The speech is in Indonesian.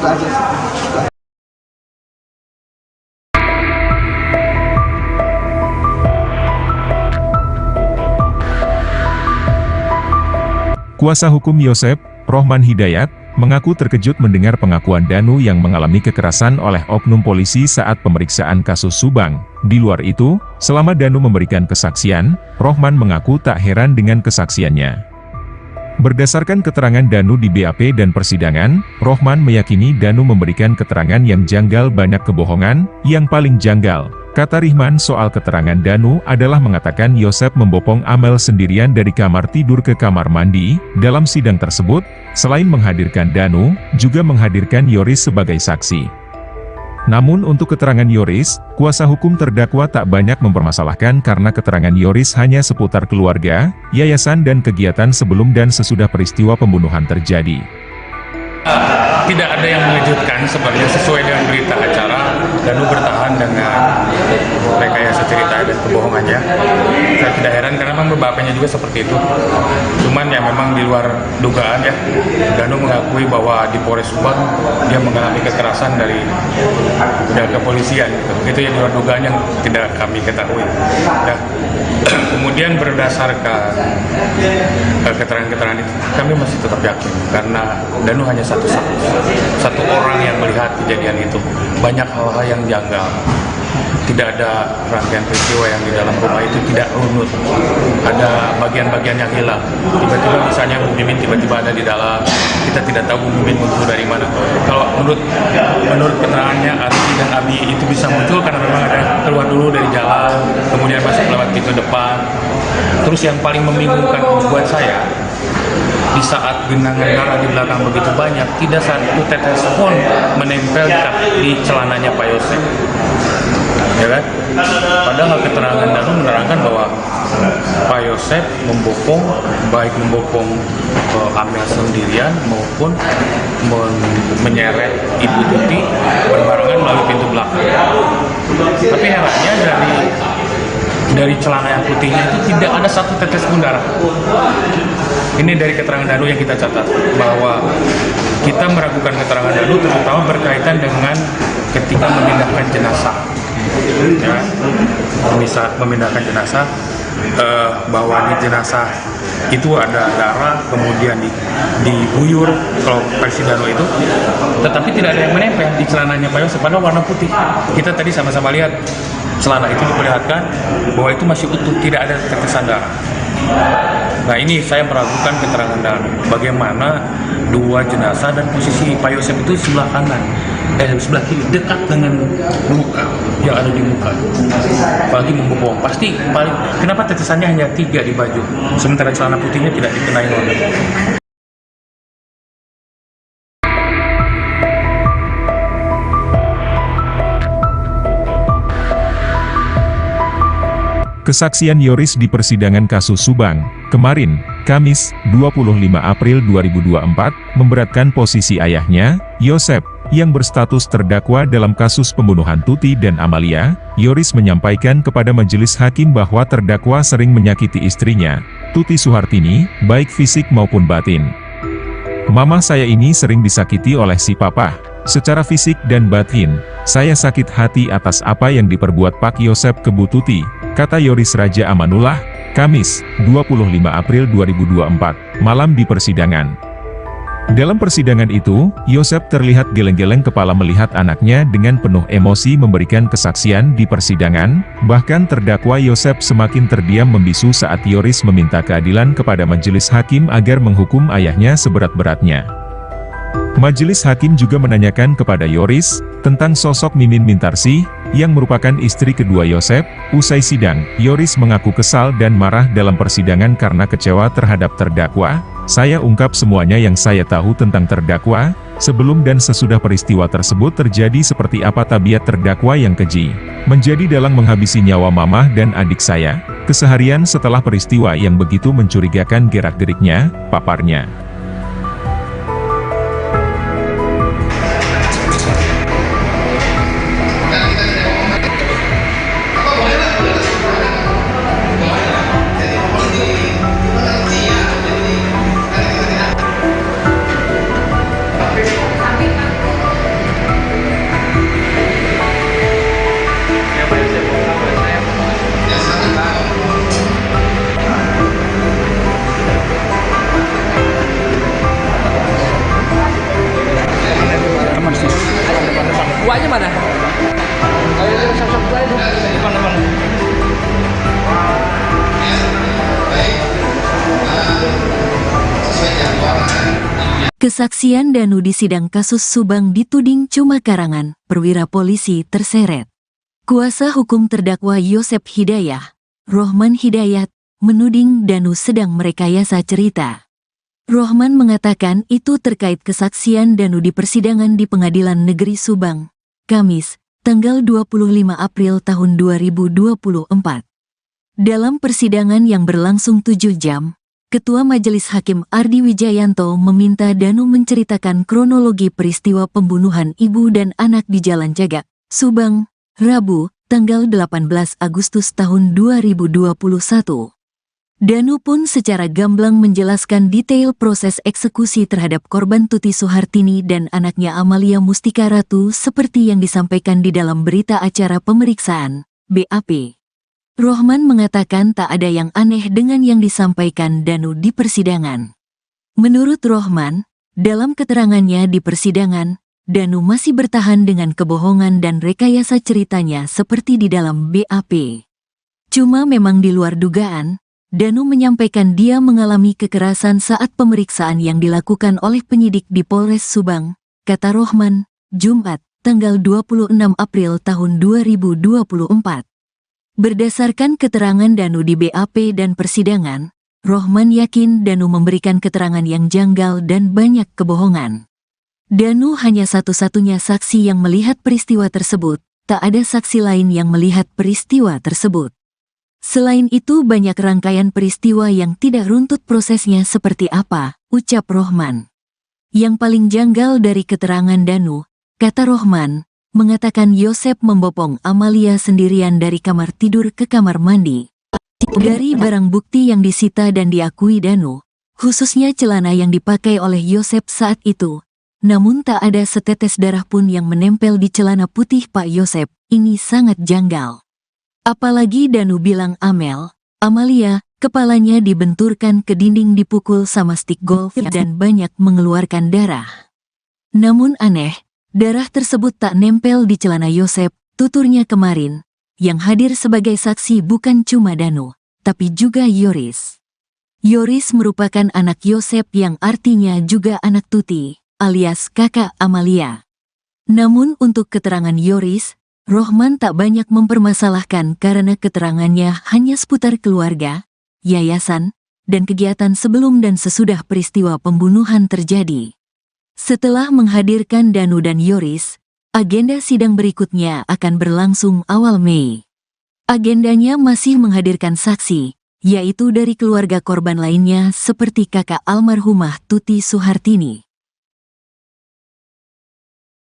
aja sih. Kuasa hukum Yosep, Rohman Hidayat, mengaku terkejut mendengar pengakuan Danu yang mengalami kekerasan oleh oknum polisi saat pemeriksaan kasus Subang. Di luar itu, selama Danu memberikan kesaksian, Rohman mengaku tak heran dengan kesaksiannya. Berdasarkan keterangan Danu di BAP dan persidangan, Rohman meyakini Danu memberikan keterangan yang janggal, banyak kebohongan. Yang paling janggal, kata Rihman soal keterangan Danu adalah mengatakan Yosep membopong Amel sendirian dari kamar tidur ke kamar mandi. Dalam sidang tersebut, selain menghadirkan Danu, juga menghadirkan Yoris sebagai saksi. Namun untuk keterangan Yoris, kuasa hukum terdakwa tak banyak mempermasalahkan karena keterangan Yoris hanya seputar keluarga, yayasan dan kegiatan sebelum dan sesudah peristiwa pembunuhan terjadi. Tidak ada yang mengejutkan sebenarnya, sesuai dengan berita acara. Danu bertahan dengan rekayasa cerita dan kebohongannya. Saya tidak heran karena memang bapaknya juga seperti itu. Cuman ya memang di luar dugaan ya. Danu mengakui bahwa di Polres Subang dia mengalami kekerasan dari pihak kepolisian. Itu yang di luar dugaan yang tidak kami ketahui. Nah, kemudian berdasarkan keterangan-keterangan itu, kami masih tetap yakin karena Danu hanya satu orang yang melihat kejadian itu. Banyak hal-hal yang janggal. Tidak ada rangkaian peristiwa yang di dalam rumah itu tidak runut. Ada bagian-bagian yang hilang. Tiba-tiba misalnya Bu Mimin tiba-tiba ada di dalam. Kita tidak tahu Bu Mimin muncul dari mana. Kalau menurut keterangannya Arti dan Abi itu bisa muncul karena memang ada keluar dulu dari jalan, kemudian masuk lewat pintu depan. Terus yang paling membingungkan buat saya, di saat genangan darah di belakang begitu banyak, tidak satu tetes pun menempel di celananya Pak Yosep. Ya kan? Padahal keterangan Danu menerangkan bahwa Pak Yosep membopong, baik membopong Amel sendirian maupun menyeret Ibu Tuti berbarengan melalui pintu belakang. Tapi herannya dari celana yang putihnya itu tidak ada satu tetes pun darah. Ini dari keterangan Danu yang kita catat, bahwa kita meragukan keterangan Danu terutama berkaitan dengan ketika memindahkan jenazah. Ya, bisa memindahkan jenazah, bahwa di jenazah itu ada darah, kemudian diguyur kalau versi Danu itu, tetapi tidak ada yang menempel di celananya Pak Yosep, padahal warna putih. Kita tadi sama-sama lihat celana itu, diperlihatkan bahwa itu masih utuh, tidak ada tetesan darah. Nah, ini saya meragukan keterangan Danu. Bagaimana dua jenazah dan posisi Pak Yosep itu sebelah kanan, sebelah kiri, dekat dengan luka yang ada di muka. Apalagi membopong, pasti paling. Kenapa tetesannya hanya 3 di baju, sementara celana putihnya tidak dikenai warna? Kesaksian Yoris di persidangan kasus Subang, kemarin, Kamis, 25 April 2024, memberatkan posisi ayahnya, Yosep, yang berstatus terdakwa dalam kasus pembunuhan Tuti dan Amalia. Yoris menyampaikan kepada majelis hakim bahwa terdakwa sering menyakiti istrinya, Tuti Suhartini, baik fisik maupun batin. Mama saya ini sering disakiti oleh si papa, secara fisik dan batin. Saya sakit hati atas apa yang diperbuat Pak Yosep ke Bu Tuti, kata Yoris Raja Amanullah, Kamis, 25 April 2024, malam di persidangan. Dalam persidangan itu, Yosep terlihat geleng-geleng kepala melihat anaknya dengan penuh emosi memberikan kesaksian di persidangan. Bahkan terdakwa Yosep semakin terdiam membisu saat Yoris meminta keadilan kepada majelis hakim agar menghukum ayahnya seberat-beratnya. Majelis hakim juga menanyakan kepada Yoris tentang sosok Mimin Mintarsih, yang merupakan istri kedua Yosep. Usai sidang, Yoris mengaku kesal dan marah dalam persidangan karena kecewa terhadap terdakwa. Saya ungkap semuanya yang saya tahu tentang terdakwa, sebelum dan sesudah peristiwa tersebut terjadi, seperti apa tabiat terdakwa yang keji, menjadi dalang menghabisi nyawa mamah dan adik saya, keseharian setelah peristiwa yang begitu mencurigakan gerak-geriknya, paparnya. Bapaknya mana? Ayo sosok saya dong. Depan. Kesaksian Danu di sidang kasus Subang dituding cuma karangan, perwira polisi terseret. Kuasa hukum terdakwa Yosep Hidayah, Rohman Hidayat, menuding Danu sedang merekayasa cerita. Rohman mengatakan itu terkait kesaksian Danu di persidangan di Pengadilan Negeri Subang, Kamis, tanggal 25 April tahun 2024. Dalam persidangan yang berlangsung 7 jam, Ketua Majelis Hakim Ardi Wijayanto meminta Danu menceritakan kronologi peristiwa pembunuhan ibu dan anak di Jalan Cagak, Subang, Rabu, tanggal 18 Agustus tahun 2021. Danu pun secara gamblang menjelaskan detail proses eksekusi terhadap korban Tuti Suhartini dan anaknya Amalia Mustika Ratu seperti yang disampaikan di dalam berita acara pemeriksaan, BAP. Rohman mengatakan tak ada yang aneh dengan yang disampaikan Danu di persidangan. Menurut Rohman, dalam keterangannya di persidangan, Danu masih bertahan dengan kebohongan dan rekayasa ceritanya seperti di dalam BAP. Cuma memang di luar dugaan, Danu menyampaikan dia mengalami kekerasan saat pemeriksaan yang dilakukan oleh penyidik di Polres Subang, kata Rohman, Jumat, tanggal 26 April tahun 2024. Berdasarkan keterangan Danu di BAP dan persidangan, Rohman yakin Danu memberikan keterangan yang janggal dan banyak kebohongan. Danu hanya satu-satunya saksi yang melihat peristiwa tersebut, tak ada saksi lain yang melihat peristiwa tersebut. Selain itu banyak rangkaian peristiwa yang tidak runtut prosesnya seperti apa, ucap Rohman. Yang paling janggal dari keterangan Danu, kata Rohman, mengatakan Yosep membopong Amalia sendirian dari kamar tidur ke kamar mandi. Dari barang bukti yang disita dan diakui Danu, khususnya celana yang dipakai oleh Yosep saat itu, namun tak ada setetes darah pun yang menempel di celana putih Pak Yosep, ini sangat janggal. Apalagi Danu bilang Amalia, kepalanya dibenturkan ke dinding dipukul sama stik golf dan banyak mengeluarkan darah. Namun aneh, darah tersebut tak nempel di celana Yosep, tuturnya kemarin. Yang hadir sebagai saksi bukan cuma Danu, tapi juga Yoris. Yoris merupakan anak Yosep yang artinya juga anak Tuti, alias kakak Amalia. Namun untuk keterangan Yoris, Rohman tak banyak mempermasalahkan karena keterangannya hanya seputar keluarga, yayasan, dan kegiatan sebelum dan sesudah peristiwa pembunuhan terjadi. Setelah menghadirkan Danu dan Yoris, agenda sidang berikutnya akan berlangsung awal Mei. Agendanya masih menghadirkan saksi, yaitu dari keluarga korban lainnya seperti kakak almarhumah Tuti Suhartini.